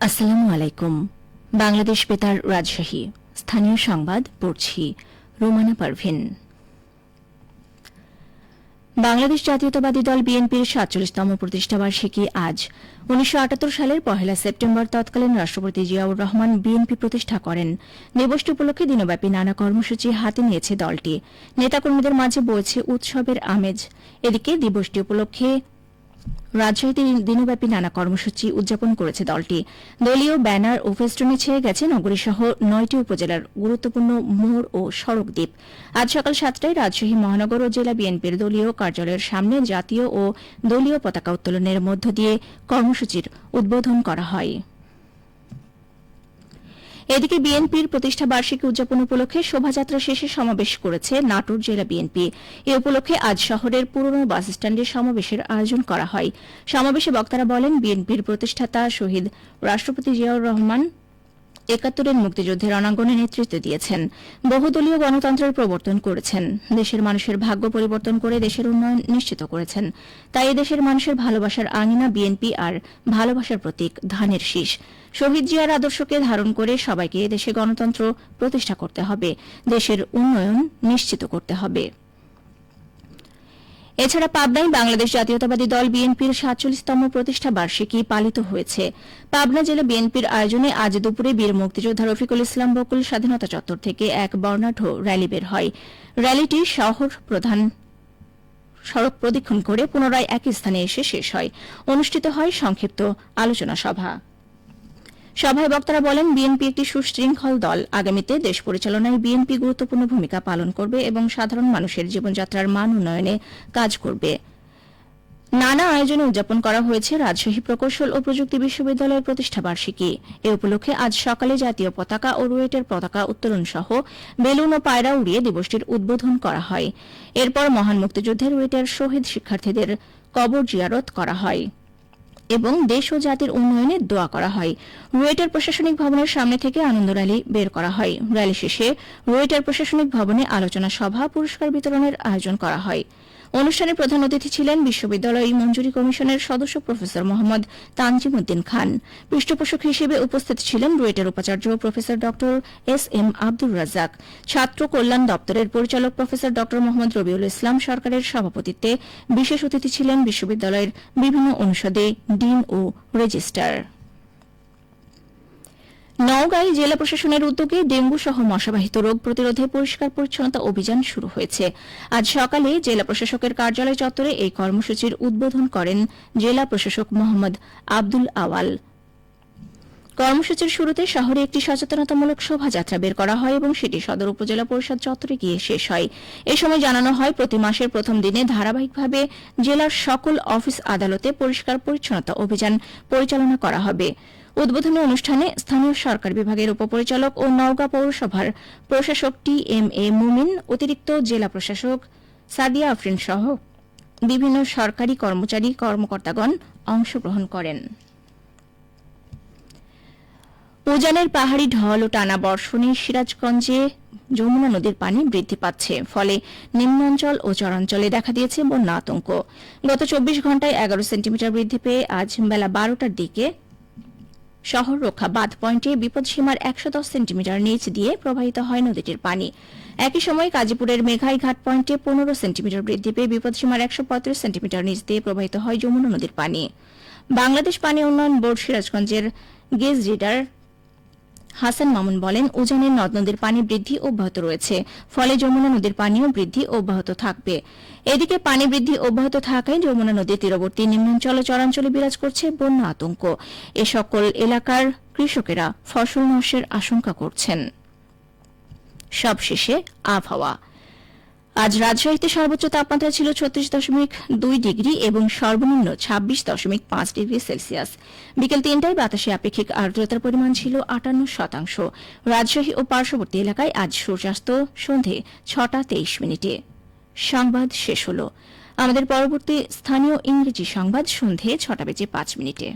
আসসালামু আলাইকুম। বাংলাদেশ বেতার রাজশাহী স্থানীয় সংবাদ পড়ছি রোমানা পারভিন। বাংলাদেশ জাতীয়তাবাদী দল বিএনপির ৪৭তম প্রতিষ্ঠাবার্ষিকী আজ। ১৯৭৮ সালের ১ সেপ্টেম্বর তৎকালীন রাষ্ট্রপতি জিয়াউর রহমান বিএনপি প্রতিষ্ঠা করেন। দিবসটি উপলক্ষে দিনব্যাপী নানা কর্মসূচি হাতে নিয়েছে দলটি। নেতাকর্মীদের মাঝে বইছে উৎসবের আমেজ। এদিকে দিবসটি উপলক্ষে রাজশাহীতে দিনব্যাপী নানা কর্মসূচি উদযাপন করেছে দলটি। দলীয় ব্যানার ও ফেস্টুনে ছেয়ে গেছে নগরীসহ ৯টি উপজেলার গুরুত্বপূর্ণ মোড় ও সড়ক দ্বীপ। আজ সকাল ৭টায় রাজশাহী মহানগর ও জেলা বিএনপির দলীয় কার্যালয়ের সামনে জাতীয় ও দলীয় পতাকা উত্তোলনের মধ্য দিয়ে কর্মসূচির উদ্বোধন করা হয়। এদিকে বিএনপির প্রতিষ্ঠা বার্ষিকী উদযাপন উপলক্ষে শোভাযাত্রা শেষে সমাবেশ করেছে নাটোর জেলা বিএনপি। এ উপলক্ষে আজ শহরের পুরনো বাসস্ট্যান্ডে সমাবেশের আয়োজন করা হয়। সমাবেশে বক্তারা বলেন, বিএনপির প্রতিষ্ঠাতা শহীদ রাষ্ট্রপতি জিয়াউর রহমান ৭১-এর মুক্তিযুদ্ধের রণাঙ্গনে নেতৃত্ব দিয়েছেন, বহুদলীয় গণতন্ত্রের প্রবর্তন করেছেন, দেশের মানুষের ভাগ্য পরিবর্তন করে দেশের উন্নয়ন নিশ্চিত করেছেন। তাই এদেশের মানুষের ভালোবাসার আঙিনা বিএনপি আর ভালোবাসার প্রতীক ধানের শীষ। শহীদ জিয়ার আদর্শকে ধারণ করে সবাইকে দেশে গণতন্ত্র প্রতিষ্ঠা করতে হবে, দেশের উন্নয়ন নিশ্চিত করতে হবে। এছাড়া পাবনায় বাংলাদেশ জাতীয়তাবাদী দল বিএনপির ৪৭তম প্রতিষ্ঠা বার্ষিকী পালিত হয়েছে। পাবনা জেলা বিএনপির আয়োজনে আজ দুপুরে বীর মুক্তিযোদ্ধা রফিকুল ইসলাম বকুল স্বাধীনতা চত্বর থেকে এক বর্ণাঢ্য র্যালি বের হয়। র্যালিটি শহর প্রধান সড়ক প্রদক্ষিণ করে পুনরায় একই স্থানে এসে শেষ হয়। অনুষ্ঠিত হয় সংক্ষিপ্ত আলোচনা সভা। সভায় বক্তারা বলেন, বিএনপি একটি সুশৃঙ্খল দল। আগামীতে দেশ পরিচালনায় বিএনপি গুরুত্বপূর্ণ ভূমিকা পালন করবে এবং সাধারণ মানুষের জীবনযাত্রার মান উন্নয়নে কাজ করবে। নানা আয়োজনে উদযাপন করা হয়েছে রাজশাহী প্রকৌশল ও প্রযুক্তি বিশ্ববিদ্যালয়ের প্রতিষ্ঠা বার্ষিকী। এ উপলক্ষে আজ সকালে জাতীয় পতাকা ও রুয়েটের পতাকা উত্তোলন সহ বেলুন ও পায়রা উড়িয়ে দিবসটির উদ্বোধন করা হয়। এরপর মহান মুক্তিযুদ্ধের রুয়েটের শহীদ শিক্ষার্থীদের কবর জিয়ারত করা হয় এবং দেশ ও জাতির উন্নয়নে দোয়া করা হয়। রুয়েটের প্রশাসনিক ভবনের সামনে থেকে আনন্দ র্যালি বের করা হয়। র্যালি শেষে রুয়েটের প্রশাসনিক ভবনে আলোচনা সভা, পুরস্কার বিতরণের আয়োজন করা হয়। অনুষ্ঠানে প্রধান অতিথি ছিলেন বিশ্ববিদ্যালয় মঞ্জুরি কমিশনের সদস্য প্রফেসর মোহাম্মদ তানজিম উদ্দিন খান। পৃষ্ঠপোষক হিসেবে উপস্থিত ছিলেন রুয়েটের উপাচার্য প্রফেসর ড এস এম আব্দুর রাজ্জাক, ছাত্র কল্যাণ দপ্তরের পরিচালক প্রফেসর ড মোহাম্মদ রবিউল ইসলাম সরকারের সভাপতিত্বে বিশেষ অতিথি ছিলেন বিশ্ববিদ্যালয়ের বিভিন্ন অনুষদে ডিন ও রেজিস্ট্রার। নওগাঁয় জেলা প্রশাসনের উদ্যোগে ডেঙ্গু সহ মশাবাহিত রোগ প্রতিরোধে পরিষ্কার পরিচ্ছন্নতা অভিযান শুরু হয়েছে। আজ সকালে জেলা প্রশাসকের কার্যালয় চত্বরে এই কর্মসূচির উদ্বোধন করেন জেলা প্রশাসক মোহাম্মদ আব্দুল আওয়াল। কর্মসূচির শুরুতে শহরে একটি সচেতনতামূলক শোভাযাত্রা বের করা হয় এবং সেটি সদর উপজেলা পরিষদ চত্বরে গিয়ে শেষ হয়। এ সময় জানানো হয়, প্রতি মাসের প্রথম দিনে ধারাবাহিকভাবে জেলার সকল অফিস আদালতে পরিষ্কার পরিচ্ছন্নতা অভিযান পরিচালনা করা হবে। উদ্বোধনী অনুষ্ঠানে স্থানীয় সরকার বিভাগের উপপরিচালক ও নওগাঁ পৌরসভার প্রশাসক টি এম এ মুমিন, অতিরিক্ত জেলা প্রশাসক সাদিয়া আফরিন সহ বিভিন্ন সরকারি কর্মচারী কর্মকর্তাগণ অংশগ্রহণ করেন। উজানের পাহাড়ি ঢল ও টানা বর্ষণে সিরাজগঞ্জে যমুনা নদীর পানি বৃদ্ধি পাচ্ছে। ফলে নিম্নাঞ্চল ও চরাঞ্চলে দেখা দিয়েছে বন্যা আতঙ্ক। গত ২৪ ঘণ্টায় ১১ সেন্টিমিটার বৃদ্ধি পেয়ে আজ বেলা ১২টার দিকে শহর রক্ষা বাঁধ পয়েন্টে বিপদসীমার ১১০ সেন্টিমিটার নিচ দিয়ে প্রবাহিত হয় নদীটির পানি। একই সময় কাজীপুরের মেঘাই ঘাট পয়েন্টে ১৫ সেন্টিমিটার বৃদ্ধি পেয়ে বিপদসীমার ১৩৫ সেন্টিমিটার নিচ দিয়ে প্রবাহিত হয় যমুনা নদীর পানি। বাংলাদেশ পানি উন্নয়ন বোর্ড সিরাজগঞ্জের গেজ রিডার হাসান মামুন বলেন, উজানের নদ নদীর পানি বৃদ্ধি অব্যাহত রয়েছে, ফলে যমুনা নদীর পানিও বৃদ্ধি অব্যাহত থাকবে। এদিকে পানি বৃদ্ধি অব্যাহত থাকায় যমুনা নদীর তীরবর্তী নিম্নাঞ্চল ও চরাঞ্চলে বিরাজ করছে বন্যা আতঙ্ক। এ সকল এলাকার কৃষকেরা ফসল নষ্টের আশঙ্কা করছেন। সবশেষে আবহাওয়া। আজ রাজশাহীতে সর্বোচ্চ তাপমাত্রা ছিল ৩৬.২ ডিগ্রি এবং সর্বনিম্ন ২৬.৫ ডিগ্রি সেলসিয়াস। বিকেল ৩টায় বাতাসে আপেক্ষিক আর্দ্রতার পরিমাণ ছিল ৫৮%। রাজশাহী ও পার্শ্ববর্তী এলাকায় আজ সূর্যাস্ত সন্ধে ৬টা২৩ সংবাদ শেষ হল। আমাদের পরবর্তী স্থানীয় ইংরেজি সংবাদ সন্ধে ৬টা বেজে ৫ মিনিটে।